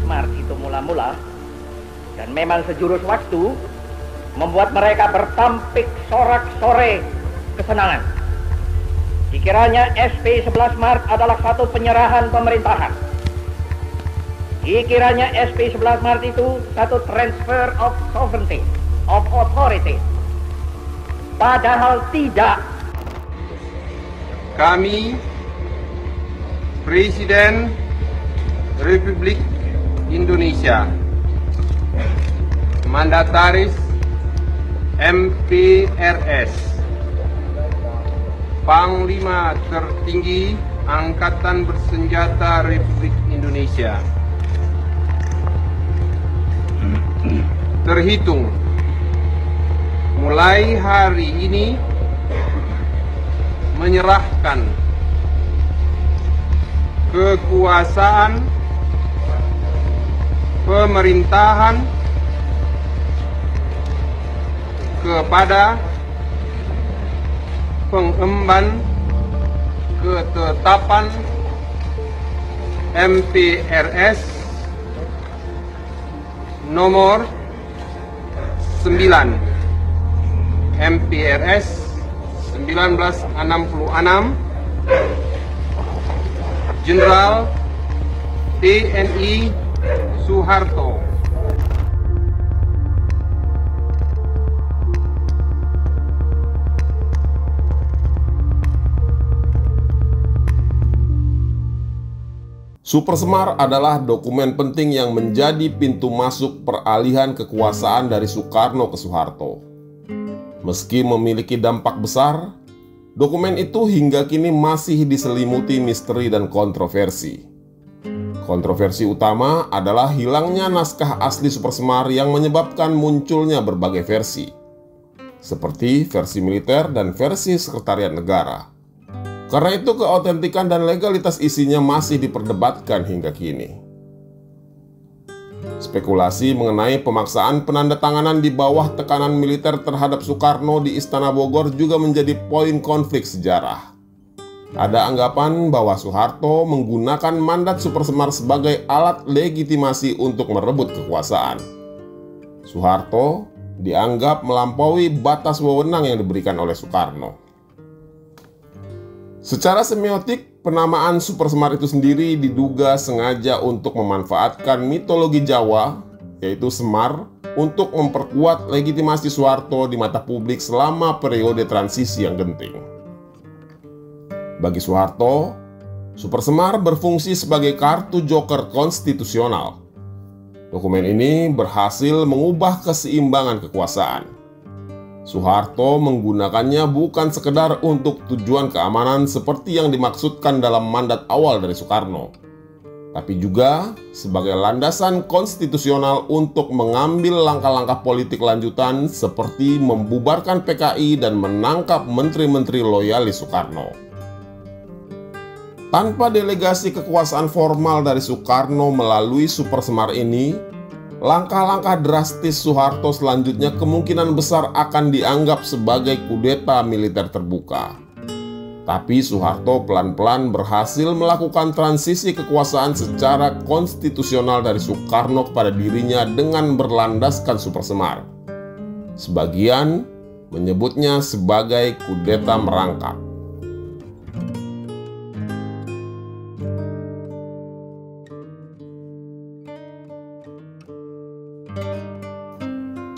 Maret itu mula-mula, dan memang sejurus waktu, membuat mereka bertampik sorak-sore kesenangan. Dikiranya SP 11 Maret adalah satu penyerahan pemerintahan. Dikiranya SP 11 Maret itu satu transfer of sovereignty, of authority. Padahal tidak. Kami, Presiden Republik Indonesia, Mandataris MPRS, Panglima Tertinggi Angkatan Bersenjata Republik Indonesia, terhitung mulai hari ini menyerahkan kekuasaan pemerintahan kepada pengemban ketetapan MPRS nomor 9 MPRS 1966 Jenderal TNI Soeharto. Super Semar adalah dokumen penting yang menjadi pintu masuk peralihan kekuasaan dari Soekarno ke Soeharto. Meski memiliki dampak besar, dokumen itu hingga kini masih diselimuti misteri dan kontroversi. Kontroversi utama adalah hilangnya naskah asli Super Semar yang menyebabkan munculnya berbagai versi, seperti versi militer dan versi Sekretariat Negara. Karena itu keautentikan dan legalitas isinya masih diperdebatkan hingga kini. Spekulasi mengenai pemaksaan penandatanganan di bawah tekanan militer terhadap Soekarno di Istana Bogor juga menjadi poin konflik sejarah. Ada anggapan bahwa Soeharto menggunakan mandat Super Semar sebagai alat legitimasi untuk merebut kekuasaan. Soeharto dianggap melampaui batas wewenang yang diberikan oleh Soekarno. Secara semiotik, penamaan Super Semar itu sendiri diduga sengaja untuk memanfaatkan mitologi Jawa, yaitu Semar, untuk memperkuat legitimasi Soeharto di mata publik selama periode transisi yang genting. Bagi Soeharto, Super Semar berfungsi sebagai kartu joker konstitusional. Dokumen ini berhasil mengubah keseimbangan kekuasaan. Soeharto menggunakannya bukan sekedar untuk tujuan keamanan seperti yang dimaksudkan dalam mandat awal dari Soekarno, tapi juga sebagai landasan konstitusional untuk mengambil langkah-langkah politik lanjutan seperti membubarkan PKI dan menangkap menteri-menteri loyalis Soekarno. Tanpa delegasi kekuasaan formal dari Soekarno melalui Super Semar ini, langkah-langkah drastis Soeharto selanjutnya kemungkinan besar akan dianggap sebagai kudeta militer terbuka. Tapi Soeharto pelan-pelan berhasil melakukan transisi kekuasaan secara konstitusional dari Soekarno kepada dirinya dengan berlandaskan Super Semar. Sebagian menyebutnya sebagai kudeta merangkap.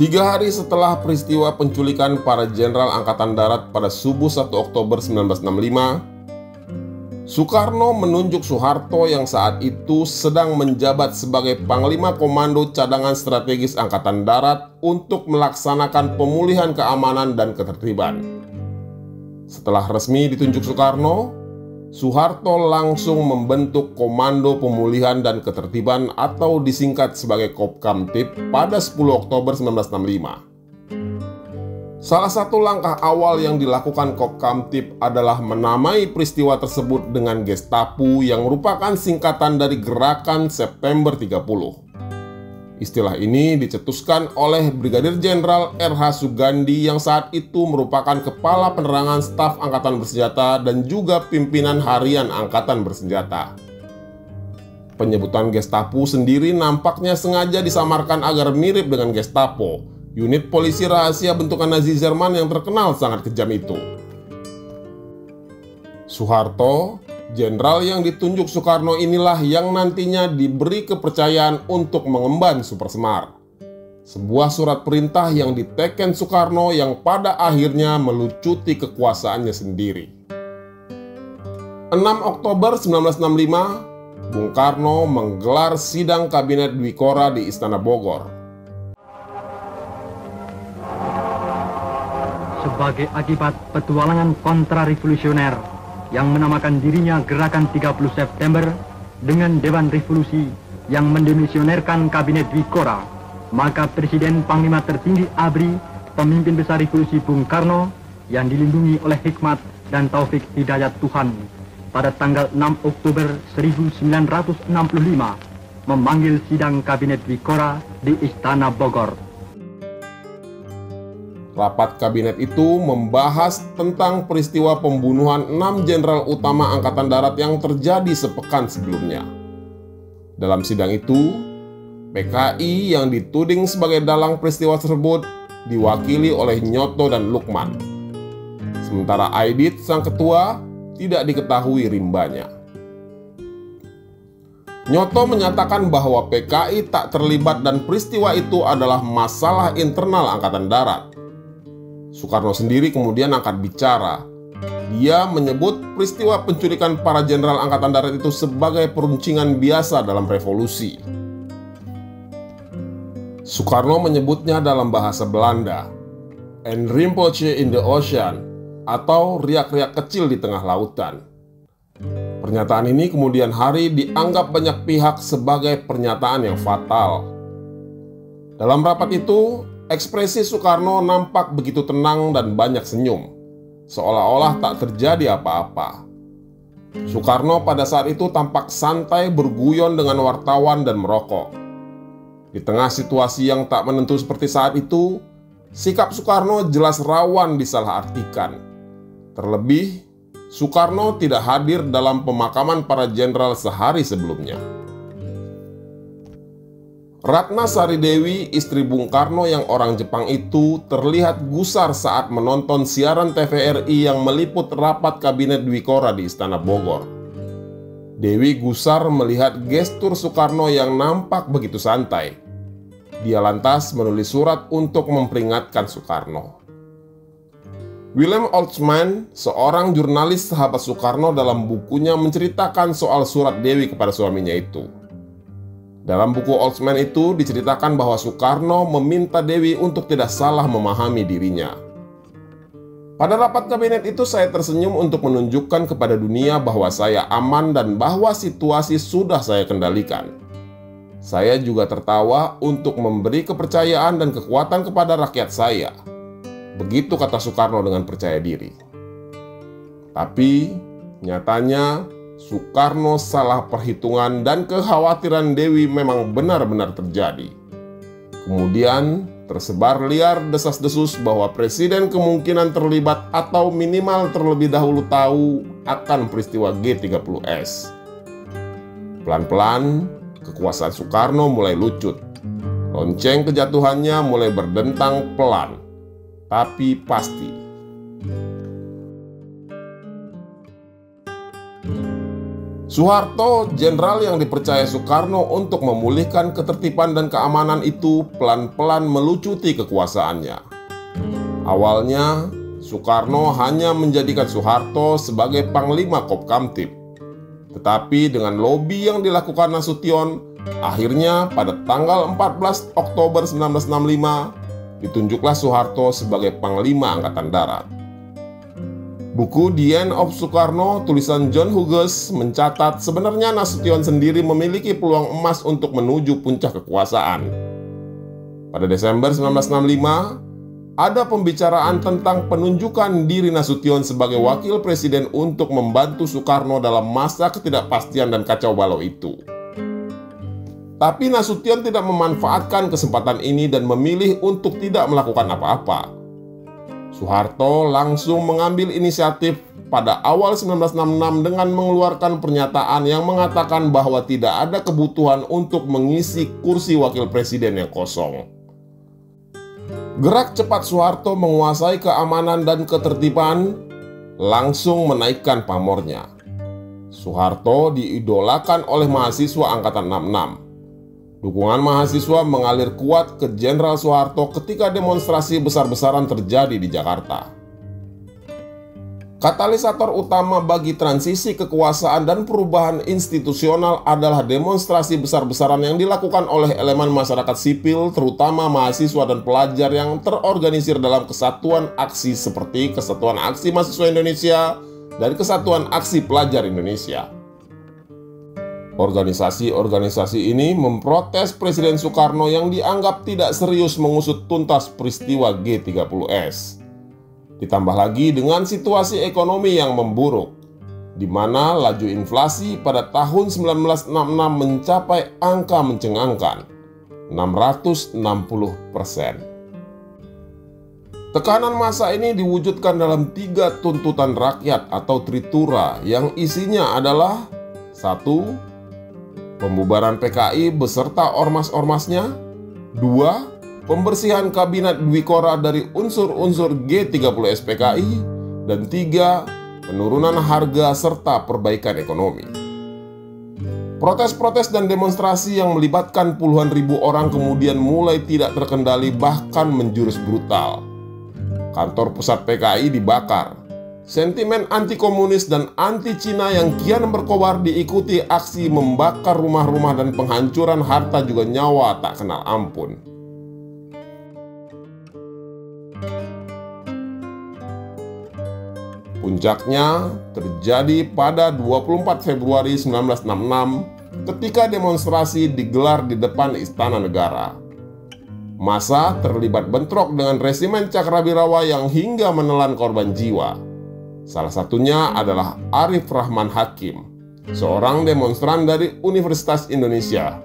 Tiga hari setelah peristiwa penculikan para jenderal Angkatan Darat pada subuh 1 Oktober 1965, Soekarno menunjuk Soeharto yang saat itu sedang menjabat sebagai Panglima Komando Cadangan Strategis Angkatan Darat untuk melaksanakan pemulihan keamanan dan ketertiban. Setelah resmi ditunjuk Soekarno, Soeharto langsung membentuk Komando Pemulihan dan Ketertiban atau disingkat sebagai Kopkamtib pada 10 Oktober 1965. Salah satu langkah awal yang dilakukan Kopkamtib adalah menamai peristiwa tersebut dengan Gestapu yang merupakan singkatan dari Gerakan September 30. Istilah ini dicetuskan oleh Brigadir Jenderal R.H. Sugandi yang saat itu merupakan Kepala Penerangan Staf Angkatan Bersenjata dan juga pimpinan harian Angkatan Bersenjata. Penyebutan Gestapo sendiri nampaknya sengaja disamarkan agar mirip dengan Gestapo, unit polisi rahasia bentukan Nazi Jerman yang terkenal sangat kejam itu. Soeharto, jenderal yang ditunjuk Soekarno inilah yang nantinya diberi kepercayaan untuk mengemban Super Semar. Sebuah surat perintah yang diteken Soekarno yang pada akhirnya melucuti kekuasaannya sendiri. 6 Oktober 1965, Bung Karno menggelar sidang Kabinet Dwikora di Istana Bogor. Sebagai akibat petualangan kontrarevolusioner yang menamakan dirinya Gerakan 30 September dengan Dewan Revolusi yang mendemisionerkan Kabinet Dwikora, maka Presiden Panglima Tertinggi ABRI, pemimpin besar revolusi Bung Karno yang dilindungi oleh hikmat dan taufik hidayat Tuhan, pada tanggal 6 Oktober 1965 memanggil sidang Kabinet Dwikora di Istana Bogor. Rapat kabinet itu membahas tentang peristiwa pembunuhan 6 jenderal utama Angkatan Darat yang terjadi sepekan sebelumnya. Dalam sidang itu, PKI yang dituding sebagai dalang peristiwa tersebut diwakili oleh Nyoto dan Lukman. Sementara Aidit, sang ketua, tidak diketahui rimbanya. Nyoto menyatakan bahwa PKI tak terlibat dan peristiwa itu adalah masalah internal Angkatan Darat. Soekarno sendiri kemudian angkat bicara. Dia menyebut peristiwa penculikan para jenderal Angkatan Darat itu sebagai peruncingan biasa dalam revolusi. Soekarno menyebutnya dalam bahasa Belanda, "Een rimpeltje in the ocean," atau riak-riak kecil di tengah lautan. Pernyataan ini kemudian hari dianggap banyak pihak sebagai pernyataan yang fatal. Dalam rapat itu, ekspresi Soekarno nampak begitu tenang dan banyak senyum, seolah-olah tak terjadi apa-apa. Soekarno pada saat itu tampak santai berguyon dengan wartawan dan merokok. Di tengah situasi yang tak menentu seperti saat itu, sikap Soekarno jelas rawan disalahartikan. Terlebih, Soekarno tidak hadir dalam pemakaman para jenderal sehari sebelumnya. Ratna Sari Dewi, istri Bung Karno yang orang Jepang itu, terlihat gusar saat menonton siaran TVRI yang meliput rapat Kabinet Dwikora di Istana Bogor. Dewi gusar melihat gestur Soekarno yang nampak begitu santai. Dia lantas menulis surat untuk memperingatkan Soekarno. Willem Oltmann, seorang jurnalis sahabat Soekarno, dalam bukunya menceritakan soal surat Dewi kepada suaminya itu. Dalam buku Oltmann itu diceritakan bahwa Soekarno meminta Dewi untuk tidak salah memahami dirinya. Pada rapat kabinet itu saya tersenyum untuk menunjukkan kepada dunia bahwa saya aman dan bahwa situasi sudah saya kendalikan. Saya juga tertawa untuk memberi kepercayaan dan kekuatan kepada rakyat saya. Begitu kata Soekarno dengan percaya diri. Tapi nyatanya Soekarno salah perhitungan dan kekhawatiran Dewi memang benar-benar terjadi. Kemudian tersebar liar desas-desus bahwa presiden kemungkinan terlibat atau minimal terlebih dahulu tahu akan peristiwa G30S. Pelan-pelan, kekuasaan Soekarno mulai lucut. Lonceng kejatuhannya mulai berdentang pelan, tapi pasti. Soeharto, jenderal yang dipercaya Soekarno untuk memulihkan ketertiban dan keamanan itu, pelan-pelan melucuti kekuasaannya. Awalnya, Soekarno hanya menjadikan Soeharto sebagai Panglima Kopkamtib. Tetapi dengan lobi yang dilakukan Nasution, akhirnya pada tanggal 14 Oktober 1965, ditunjuklah Soeharto sebagai Panglima Angkatan Darat. Buku The End of Soekarno, tulisan John Hughes, mencatat sebenarnya Nasution sendiri memiliki peluang emas untuk menuju puncak kekuasaan. Pada Desember 1965, ada pembicaraan tentang penunjukan diri Nasution sebagai wakil presiden untuk membantu Soekarno dalam masa ketidakpastian dan kacau balau itu. Tapi Nasution tidak memanfaatkan kesempatan ini dan memilih untuk tidak melakukan apa-apa. Soeharto langsung mengambil inisiatif pada awal 1966 dengan mengeluarkan pernyataan yang mengatakan bahwa tidak ada kebutuhan untuk mengisi kursi wakil presiden yang kosong. Gerak cepat Soeharto menguasai keamanan dan ketertiban langsung menaikkan pamornya. Soeharto diidolakan oleh mahasiswa angkatan 66. Dukungan mahasiswa mengalir kuat ke Jenderal Soeharto ketika demonstrasi besar-besaran terjadi di Jakarta. Katalisator utama bagi transisi kekuasaan dan perubahan institusional adalah demonstrasi besar-besaran yang dilakukan oleh elemen masyarakat sipil, terutama mahasiswa dan pelajar yang terorganisir dalam kesatuan aksi seperti Kesatuan Aksi Mahasiswa Indonesia dan Kesatuan Aksi Pelajar Indonesia. Organisasi-organisasi ini memprotes Presiden Soekarno yang dianggap tidak serius mengusut tuntas peristiwa G30S. Ditambah lagi dengan situasi ekonomi yang memburuk, di mana laju inflasi pada tahun 1966 mencapai angka mencengangkan, 660%. Tekanan massa ini diwujudkan dalam 3 tuntutan rakyat atau tritura yang isinya adalah 1. Pembubaran PKI beserta ormas-ormasnya. 2. Pembersihan kabinet Dwi Korah dari unsur-unsur G30S PKI. Dan 3. Penurunan harga serta perbaikan ekonomi. Protes-protes dan demonstrasi yang melibatkan puluhan ribu orang kemudian mulai tidak terkendali bahkan menjurus brutal. Kantor pusat PKI dibakar. Sentimen anti-komunis dan anti-Cina yang kian berkobar diikuti aksi membakar rumah-rumah dan penghancuran harta juga nyawa tak kenal ampun. Puncaknya terjadi pada 24 Februari 1966 ketika demonstrasi digelar di depan Istana Negara. Massa terlibat bentrok dengan resimen Cakrawirawa yang hingga menelan korban jiwa. Salah satunya adalah Arif Rahman Hakim, seorang demonstran dari Universitas Indonesia.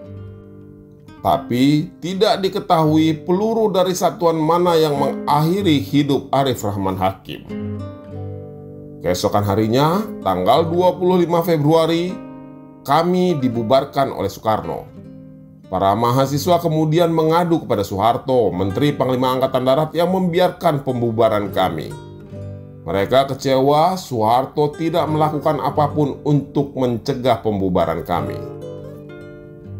Tapi tidak diketahui peluru dari satuan mana yang mengakhiri hidup Arif Rahman Hakim. Keesokan harinya, tanggal 25 Februari, kami dibubarkan oleh Soekarno. Para mahasiswa kemudian mengadu kepada Soeharto, Menteri Panglima Angkatan Darat, yang membiarkan pembubaran kami. Mereka kecewa Soeharto tidak melakukan apapun untuk mencegah pembubaran kami.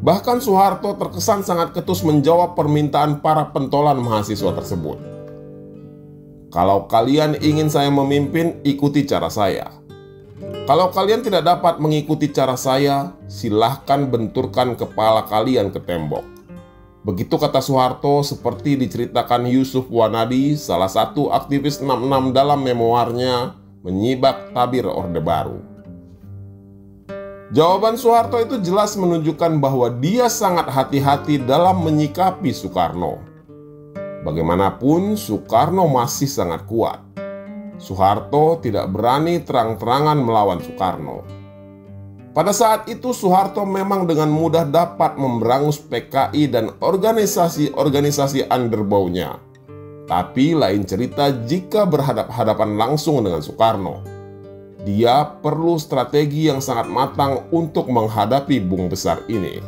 Bahkan Soeharto terkesan sangat ketus menjawab permintaan para pentolan mahasiswa tersebut. Kalau kalian ingin saya memimpin, ikuti cara saya. Kalau kalian tidak dapat mengikuti cara saya, silahkan benturkan kepala kalian ke tembok. Begitu kata Soeharto seperti diceritakan Yusuf Wanadi, salah satu aktivis 66 dalam memoarnya Menyibak Tabir Orde Baru. Jawaban Soeharto itu jelas menunjukkan bahwa dia sangat hati-hati dalam menyikapi Soekarno. Bagaimanapun, Soekarno masih sangat kuat. Soeharto tidak berani terang-terangan melawan Soekarno. Pada saat itu Soeharto memang dengan mudah dapat memberangus PKI dan organisasi-organisasi underbawnya. Tapi lain cerita jika berhadap-hadapan langsung dengan Soekarno. Dia perlu strategi yang sangat matang untuk menghadapi bung besar ini.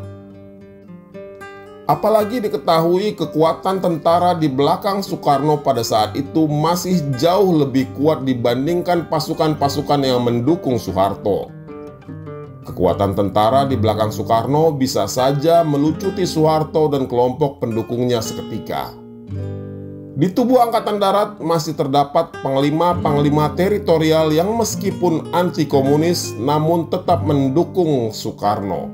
Apalagi diketahui kekuatan tentara di belakang Soekarno pada saat itu masih jauh lebih kuat dibandingkan pasukan-pasukan yang mendukung Soeharto. Kekuatan tentara di belakang Soekarno bisa saja melucuti Soeharto dan kelompok pendukungnya seketika. Di tubuh Angkatan Darat masih terdapat panglima-panglima teritorial yang meskipun anti-komunis namun tetap mendukung Soekarno.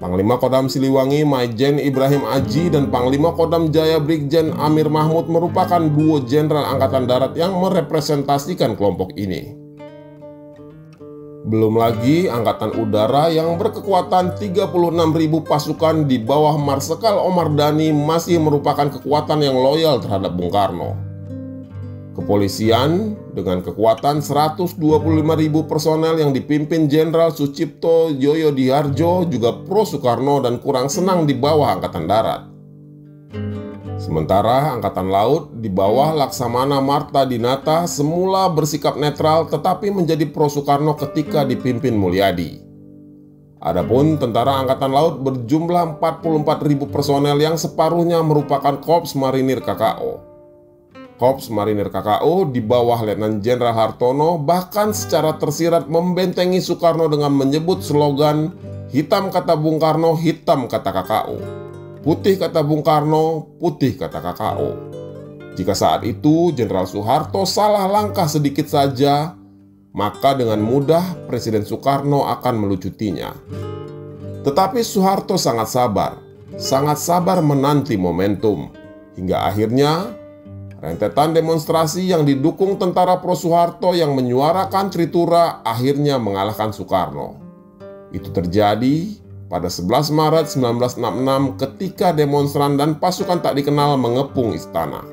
Panglima Kodam Siliwangi Maijen Ibrahim Aji dan Panglima Kodam Jaya Brigjen Amir Mahmud merupakan duo jenderal Angkatan Darat yang merepresentasikan kelompok ini. Belum lagi Angkatan Udara yang berkekuatan 36.000 pasukan di bawah Marsekal Omar Dhani masih merupakan kekuatan yang loyal terhadap Bung Karno. Kepolisian dengan kekuatan 125.000 personel yang dipimpin Jenderal Sucipto Yoyodiharjo juga pro Soekarno dan kurang senang di bawah Angkatan Darat. Sementara Angkatan Laut di bawah Laksamana Marta Dinata semula bersikap netral tetapi menjadi pro Soekarno ketika dipimpin Mulyadi. Adapun tentara Angkatan Laut berjumlah 44.000 personel yang separuhnya merupakan Korps Marinir KKO. Korps Marinir KKO di bawah Letnan Jenderal Hartono bahkan secara tersirat membentengi Soekarno dengan menyebut slogan "Hitam kata Bung Karno, hitam kata KKO. Putih kata Bung Karno, putih kata KKO." Jika saat itu Jenderal Soeharto salah langkah sedikit saja, maka dengan mudah Presiden Soekarno akan melucutinya. Tetapi Soeharto sangat sabar menanti momentum, hingga akhirnya rentetan demonstrasi yang didukung tentara pro Soeharto yang menyuarakan Tritura akhirnya mengalahkan Soekarno. Itu terjadi pada 11 Maret 1966 ketika demonstran dan pasukan tak dikenal mengepung istana.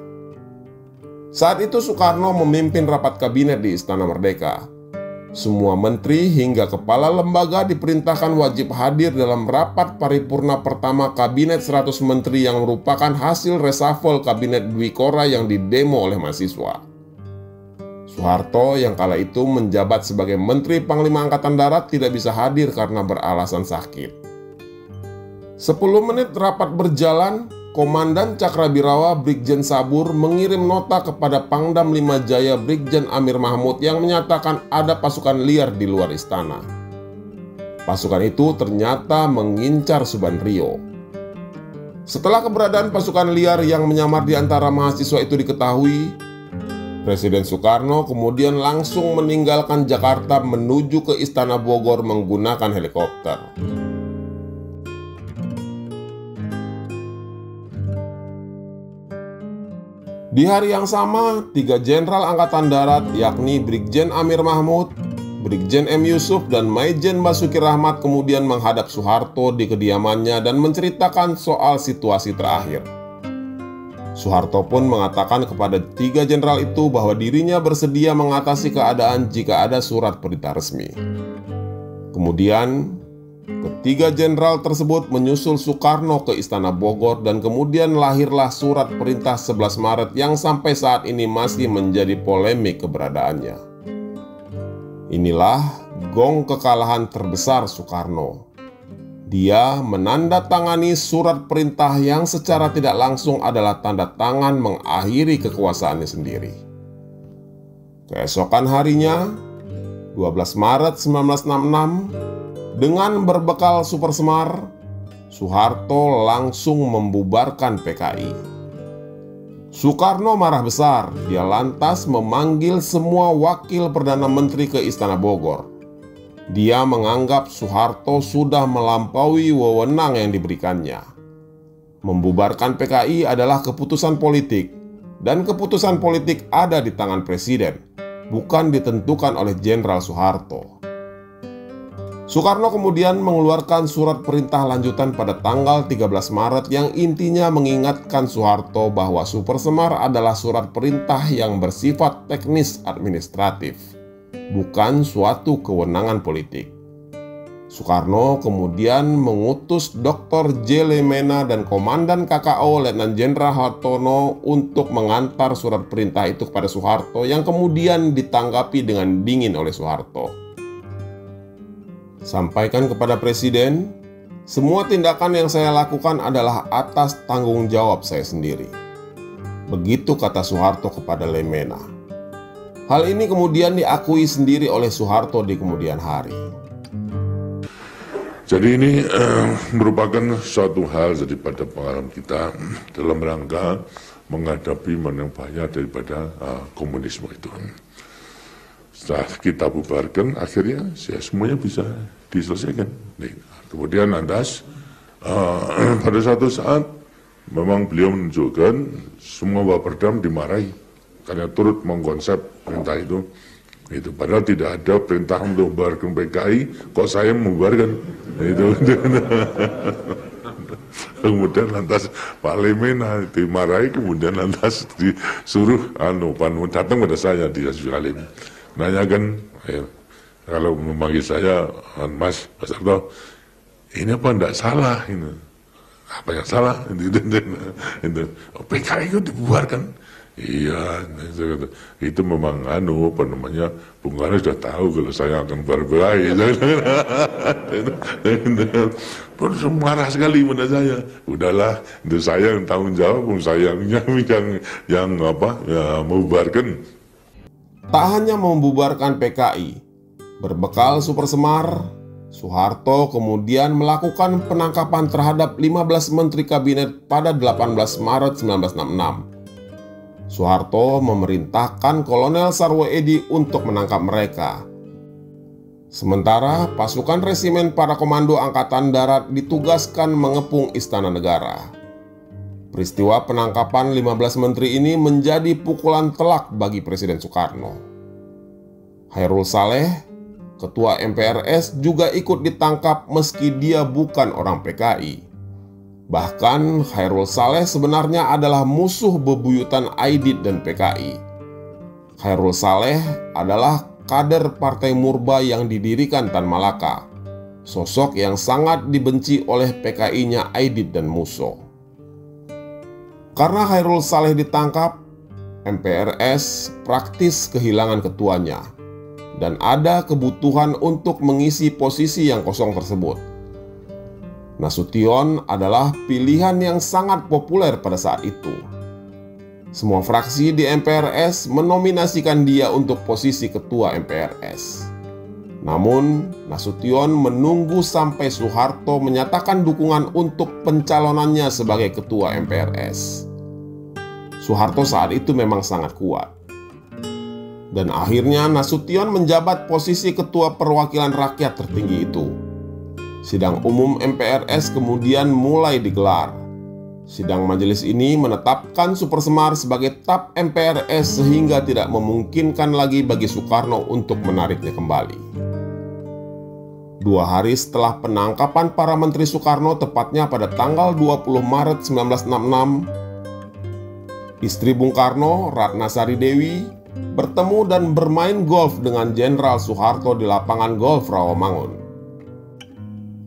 Saat itu Soekarno memimpin rapat kabinet di Istana Merdeka. Semua menteri hingga kepala lembaga diperintahkan wajib hadir dalam rapat paripurna pertama Kabinet 100 Menteri yang merupakan hasil reshuffle Kabinet Dwi Kora yang didemo oleh mahasiswa. Soeharto yang kala itu menjabat sebagai Menteri Panglima Angkatan Darat tidak bisa hadir karena beralasan sakit. 10 menit rapat berjalan, Komandan Cakrabirawa Brigjen Sabur mengirim nota kepada Pangdam 5 Jaya Brigjen Amir Mahmud yang menyatakan ada pasukan liar di luar istana. Pasukan itu ternyata mengincar Subandrio. Setelah keberadaan pasukan liar yang menyamar di antara mahasiswa itu diketahui, Presiden Soekarno kemudian langsung meninggalkan Jakarta menuju ke Istana Bogor menggunakan helikopter. Di hari yang sama, 3 Jenderal Angkatan Darat yakni Brigjen Amir Mahmud, Brigjen M. Yusuf, dan Maijen Basuki Rahmat kemudian menghadap Soeharto di kediamannya dan menceritakan soal situasi terakhir. Soeharto pun mengatakan kepada 3 jenderal itu bahwa dirinya bersedia mengatasi keadaan jika ada surat perintah resmi. Kemudian, ketiga jenderal tersebut menyusul Soekarno ke Istana Bogor dan kemudian lahirlah surat perintah 11 Maret yang sampai saat ini masih menjadi polemik keberadaannya. Inilah gong kekalahan terbesar Soekarno. Dia menandatangani surat perintah yang secara tidak langsung adalah tanda tangan mengakhiri kekuasaannya sendiri. Keesokan harinya, 12 Maret 1966, dengan berbekal Super Semar, Soeharto langsung membubarkan PKI. Soekarno marah besar, dia lantas memanggil semua wakil Perdana Menteri ke Istana Bogor. Dia menganggap Soeharto sudah melampaui wewenang yang diberikannya. Membubarkan PKI adalah keputusan politik, dan keputusan politik ada di tangan Presiden, bukan ditentukan oleh Jenderal Soeharto. Soekarno kemudian mengeluarkan surat perintah lanjutan pada tanggal 13 Maret yang intinya mengingatkan Soeharto bahwa Super Semar adalah surat perintah yang bersifat teknis administratif, bukan suatu kewenangan politik. Soekarno kemudian mengutus Dr. J. Lemena dan Komandan KKO Letnan Jenderal Hartono untuk mengantar surat perintah itu kepada Soeharto yang kemudian ditanggapi dengan dingin oleh Soeharto. Sampaikan kepada Presiden, semua tindakan yang saya lakukan adalah atas tanggung jawab saya sendiri. Begitu kata Soeharto kepada Lemena. Hal ini kemudian diakui sendiri oleh Soeharto di kemudian hari. Jadi ini merupakan suatu hal daripada pengalaman kita dalam rangka menghadapi yang bahaya daripada komunisme itu. Setelah kita bubarkan, akhirnya semuanya bisa diselesaikan. Kemudian lantas pada suatu saat memang beliau menunjukkan semua Baperdam dimarahi karena turut mengkonsep perintah itu. Padahal tidak ada perintah untuk membubarkan PKI, kok saya membubarkan. Kemudian lantas Pak Lemena dimarahi, kemudian lantas disuruh Panmu datang pada saya di Halim. Nanyakan, kalau memanggil saya, Mas Harto, ini apa enggak salah ini? Apa yang salah? PKI itu dibubarkan. Iya, itu memang Bung Karno sudah tahu kalau saya akan berkelahi. Terus marah sekali pada saya. Udahlah, itu saya yang tanggung jawab, saya yang membubarkan. Tak hanya membubarkan PKI, berbekal Super Semar, Soeharto kemudian melakukan penangkapan terhadap 15 menteri kabinet pada 18 Maret 1966. Soeharto memerintahkan Kolonel Sarwo Edi untuk menangkap mereka. Sementara pasukan resimen para komando Angkatan Darat ditugaskan mengepung Istana Negara. Peristiwa penangkapan 15 menteri ini menjadi pukulan telak bagi Presiden Soekarno. Chairul Saleh, Ketua MPRS, juga ikut ditangkap meski dia bukan orang PKI. Bahkan Chairul Saleh sebenarnya adalah musuh bebuyutan Aidit dan PKI. Chairul Saleh adalah kader Partai Murba yang didirikan Tan Malaka, sosok yang sangat dibenci oleh PKI-nya Aidit dan Musso. Karena Chairul Saleh ditangkap, MPRS praktis kehilangan ketuanya, dan ada kebutuhan untuk mengisi posisi yang kosong tersebut. Nasution adalah pilihan yang sangat populer pada saat itu. Semua fraksi di MPRS menominasikan dia untuk posisi ketua MPRS. Namun, Nasution menunggu sampai Soeharto menyatakan dukungan untuk pencalonannya sebagai ketua MPRS. Soeharto saat itu memang sangat kuat. Dan akhirnya Nasution menjabat posisi ketua perwakilan rakyat tertinggi itu. Sidang umum MPRS kemudian mulai digelar. Sidang majelis ini menetapkan Super Semar sebagai TAP MPRS sehingga tidak memungkinkan lagi bagi Soekarno untuk menariknya kembali. 2 hari setelah penangkapan para menteri Soekarno, tepatnya pada tanggal 20 Maret 1966, istri Bung Karno, Ratna Sari Dewi, bertemu dan bermain golf dengan Jenderal Soeharto di lapangan golf Rawamangun.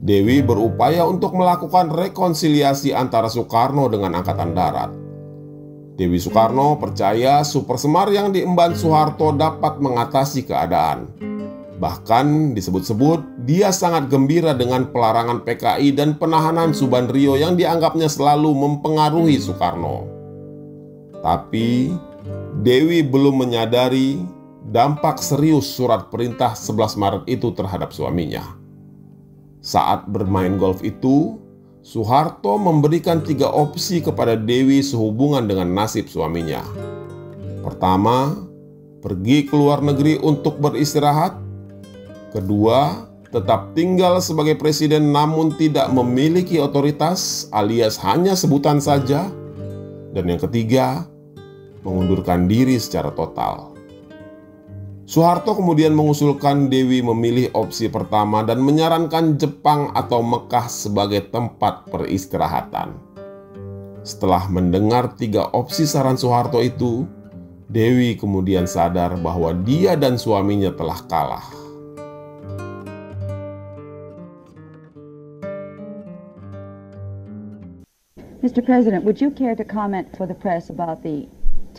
Dewi berupaya untuk melakukan rekonsiliasi antara Soekarno dengan Angkatan Darat. Dewi Soekarno percaya Super Semar yang diemban Soeharto dapat mengatasi keadaan. Bahkan disebut-sebut dia sangat gembira dengan pelarangan PKI dan penahanan Subandrio yang dianggapnya selalu mempengaruhi Soekarno. Tapi Dewi belum menyadari dampak serius surat perintah 11 Maret itu terhadap suaminya. Saat bermain golf itu, Soeharto memberikan 3 opsi kepada Dewi sehubungan dengan nasib suaminya. Pertama, pergi ke luar negeri untuk beristirahat. Kedua, tetap tinggal sebagai presiden namun tidak memiliki otoritas alias hanya sebutan saja. Dan yang ketiga, mengundurkan diri secara total. Soeharto kemudian mengusulkan Dewi memilih opsi pertama dan menyarankan Jepang atau Mekah sebagai tempat peristirahatan. Setelah mendengar 3 opsi saran Soeharto itu, Dewi kemudian sadar bahwa dia dan suaminya telah kalah. Mr. President, would you care to comment for the press about the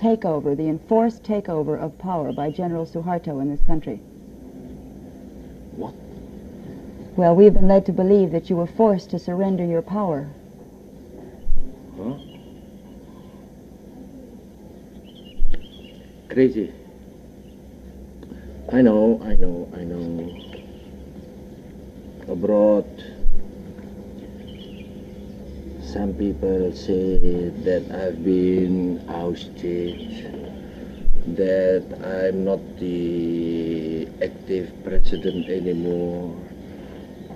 enforced takeover of power by General Suharto in this country? What? Well, we've been led to believe that you were forced to surrender your power. Huh? Crazy. I know. Abroad, some people say that I've been ousted, that I'm not the active president anymore,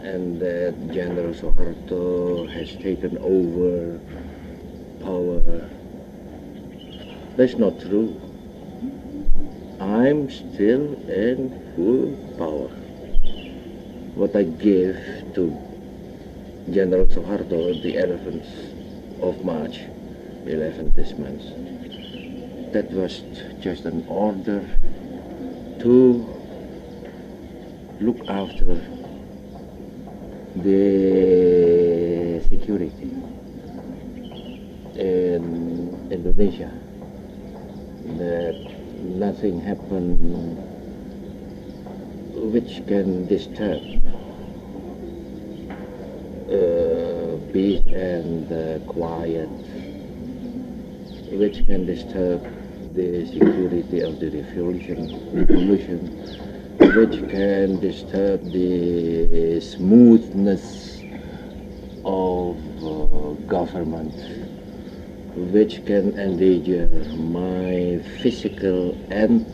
and that General Soeharto has taken over power. That's not true. I'm still in full power. What I gave to General Soeharto the 11th of March, 11th this month, that was just an order to look after the security in Indonesia, that nothing happened which can disturb peace and quiet, which can disturb the security of the revolution, which can disturb the smoothness of government, which can endanger my physical and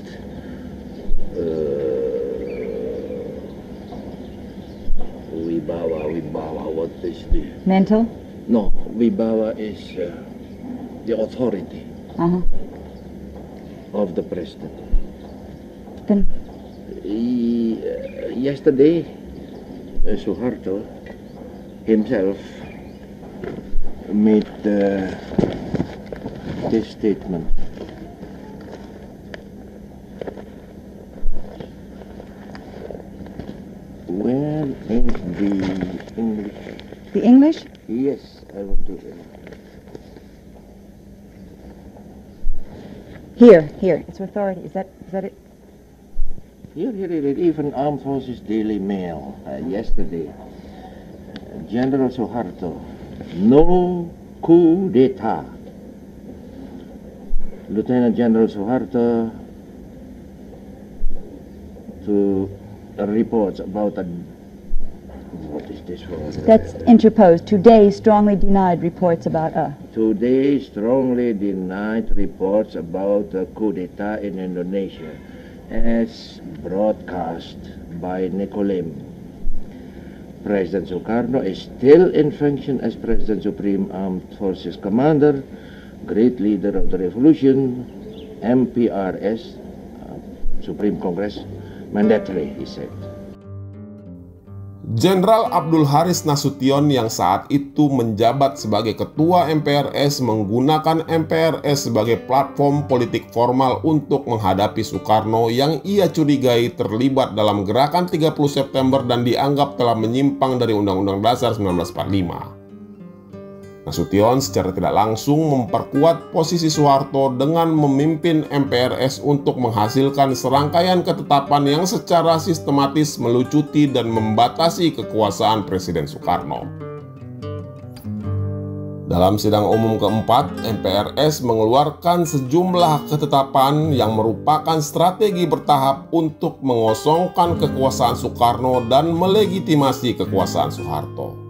Wibawa, what is the... Mental? No, Wibawa is the authority of the president. Then yesterday, Suharto himself made this statement. Where is the English? the English? Yes, I want to. Here. It's authority. Is that it? Here, even Armed Forces Daily Mail yesterday. General Suharto, no coup d'etat. Lieutenant General Suharto to reports about what is this for? That's interposed. Today strongly denied reports about Today strongly denied reports about a coup d'etat in Indonesia, as broadcast by Nicolem. President Sukarno is still in function as President Supreme Armed Forces Commander, great leader of the revolution, MPRS, Supreme Congress, mandatory, he said. Jenderal Abdul Haris Nasution yang saat itu menjabat sebagai ketua MPRS menggunakan MPRS sebagai platform politik formal untuk menghadapi Sukarno yang ia curigai terlibat dalam gerakan 30 September dan dianggap telah menyimpang dari Undang-Undang Dasar 1945. Nasution secara tidak langsung memperkuat posisi Suharto dengan memimpin MPRS untuk menghasilkan serangkaian ketetapan yang secara sistematis melucuti dan membatasi kekuasaan Presiden Sukarno. Dalam sidang umum keempat, MPRS mengeluarkan sejumlah ketetapan yang merupakan strategi bertahap untuk mengosongkan kekuasaan Sukarno dan melegitimasi kekuasaan Suharto.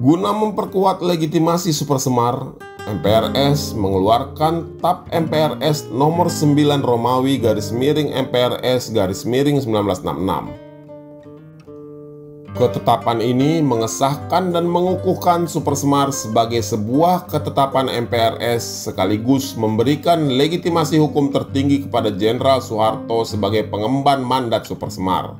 Guna memperkuat legitimasi Super Semar, MPRS mengeluarkan TAP MPRS nomor 9 Romawi _MPRS _1966. Ketetapan ini mengesahkan dan mengukuhkan Super Semar sebagai sebuah ketetapan MPRS sekaligus memberikan legitimasi hukum tertinggi kepada Jenderal Suharto sebagai pengemban mandat Super Semar.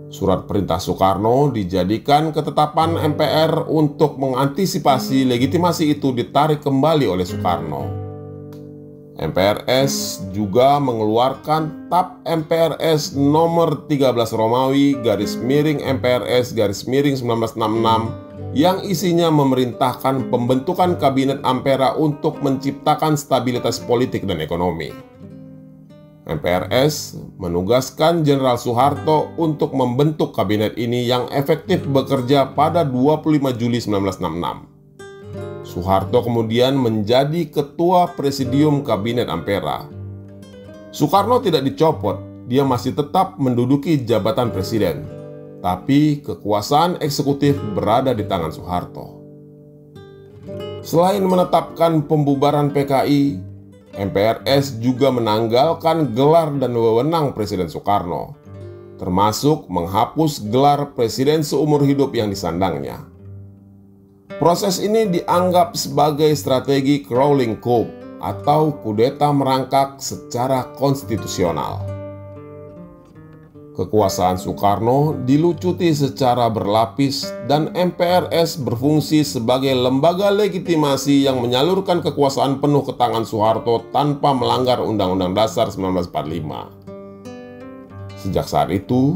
Surat Perintah Sukarno dijadikan ketetapan MPR untuk mengantisipasi legitimasi itu ditarik kembali oleh Sukarno. MPRS juga mengeluarkan TAP MPRS nomor 13 Romawi _MPRS _1966 yang isinya memerintahkan pembentukan Kabinet Ampera untuk menciptakan stabilitas politik dan ekonomi. MPRS menugaskan Jenderal Suharto untuk membentuk kabinet ini yang efektif bekerja pada 25 Juli 1966. Suharto kemudian menjadi Ketua Presidium Kabinet Ampera. Soekarno tidak dicopot, dia masih tetap menduduki jabatan presiden, tapi kekuasaan eksekutif berada di tangan Suharto. Selain menetapkan pembubaran PKI, MPRS juga menanggalkan gelar dan wewenang Presiden Soekarno, termasuk menghapus gelar presiden seumur hidup yang disandangnya. Proses ini dianggap sebagai strategi crawling coup atau kudeta merangkak secara konstitusional. Kekuasaan Soekarno dilucuti secara berlapis dan MPRS berfungsi sebagai lembaga legitimasi yang menyalurkan kekuasaan penuh ke tangan Soeharto tanpa melanggar Undang-Undang Dasar 1945. Sejak saat itu,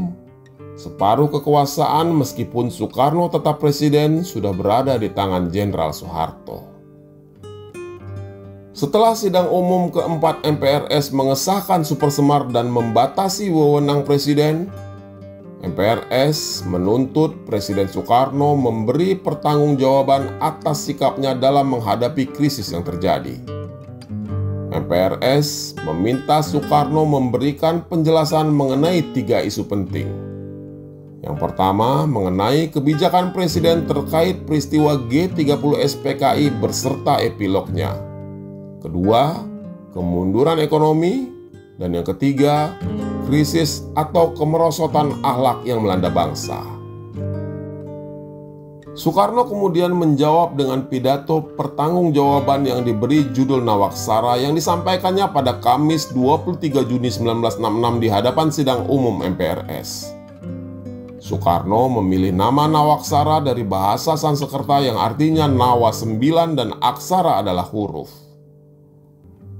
separuh kekuasaan meskipun Soekarno tetap presiden sudah berada di tangan Jenderal Soeharto. Setelah sidang umum keempat MPRS mengesahkan Supersemar dan membatasi wewenang presiden, MPRS menuntut Presiden Soekarno memberi pertanggungjawaban atas sikapnya dalam menghadapi krisis yang terjadi. MPRS meminta Soekarno memberikan penjelasan mengenai 3 isu penting. Yang pertama, mengenai kebijakan Presiden terkait peristiwa G30 SPKI berserta epilognya. Kedua, kemunduran ekonomi. Dan yang ketiga, krisis atau kemerosotan akhlak yang melanda bangsa. Soekarno kemudian menjawab dengan pidato pertanggungjawaban yang diberi judul Nawaksara yang disampaikannya pada Kamis 23 Juni 1966 di hadapan sidang umum MPRS. Soekarno memilih nama Nawaksara dari bahasa Sanskerta yang artinya nawa 9 dan aksara adalah huruf.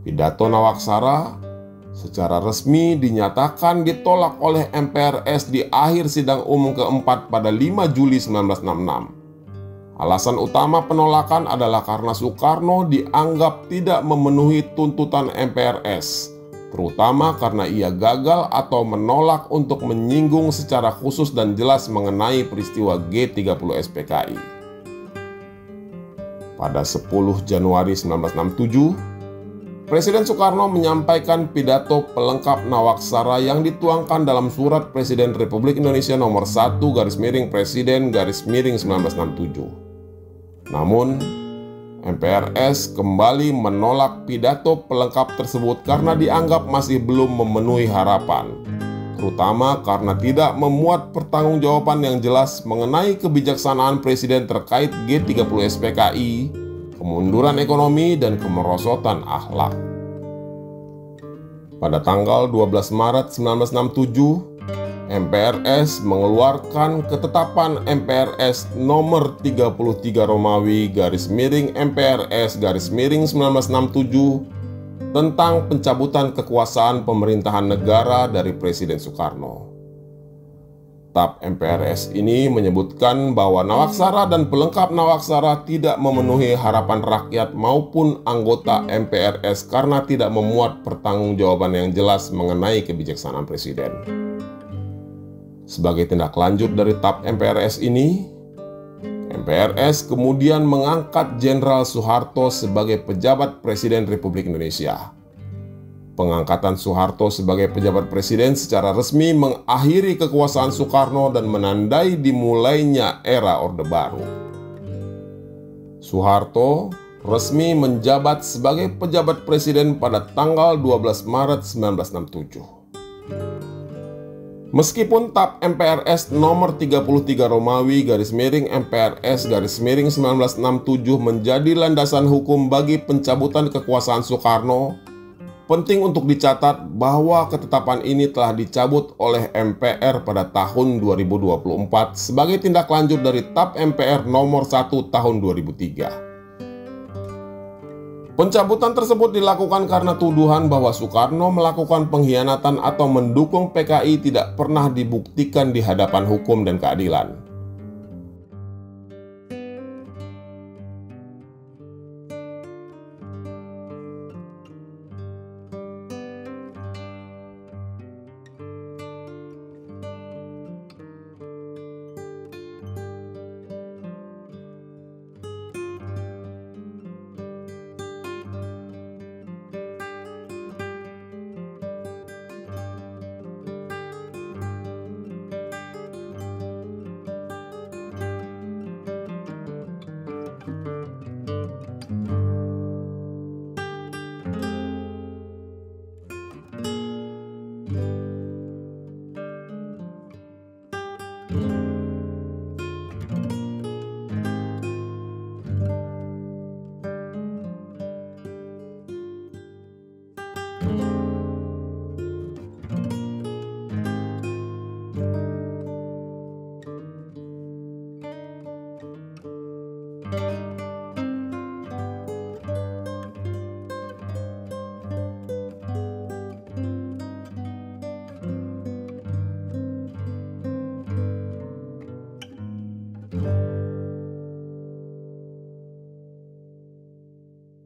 Pidato Nawaksara secara resmi dinyatakan ditolak oleh MPRS di akhir sidang umum keempat pada 5 Juli 1966. Alasan utama penolakan adalah karena Soekarno dianggap tidak memenuhi tuntutan MPRS, terutama karena ia gagal atau menolak untuk menyinggung secara khusus dan jelas mengenai peristiwa G30 SPKI. Pada 10 Januari 1967, Presiden Soekarno menyampaikan pidato pelengkap Nawaksara yang dituangkan dalam Surat Presiden Republik Indonesia nomor 1/Presiden/1967. Namun, MPRS kembali menolak pidato pelengkap tersebut karena dianggap masih belum memenuhi harapan, terutama karena tidak memuat pertanggungjawaban yang jelas mengenai kebijaksanaan Presiden terkait G30 SPKI, kemunduran ekonomi, dan kemerosotan akhlak. Pada tanggal 12 Maret 1967, MPRS mengeluarkan ketetapan MPRS nomor 33 Romawi /MPRS/1967 tentang pencabutan kekuasaan pemerintahan negara dari Presiden Soekarno. TAP MPRS ini menyebutkan bahwa Nawaksara dan pelengkap Nawaksara tidak memenuhi harapan rakyat maupun anggota MPRS karena tidak memuat pertanggungjawaban yang jelas mengenai kebijaksanaan Presiden. Sebagai tindak lanjut dari TAP MPRS ini, MPRS kemudian mengangkat Jenderal Soeharto sebagai pejabat Presiden Republik Indonesia. Pengangkatan Soeharto sebagai pejabat presiden secara resmi mengakhiri kekuasaan Soekarno dan menandai dimulainya era Orde Baru. Soeharto resmi menjabat sebagai pejabat presiden pada tanggal 12 Maret 1967. Meskipun TAP MPRS nomor 33 Romawi /MPRS/1967 menjadi landasan hukum bagi pencabutan kekuasaan Soekarno, penting untuk dicatat bahwa ketetapan ini telah dicabut oleh MPR pada tahun 2024 sebagai tindak lanjut dari TAP MPR nomor 1 tahun 2003. Pencabutan tersebut dilakukan karena tuduhan bahwa Soekarno melakukan pengkhianatan atau mendukung PKI tidak pernah dibuktikan di hadapan hukum dan keadilan.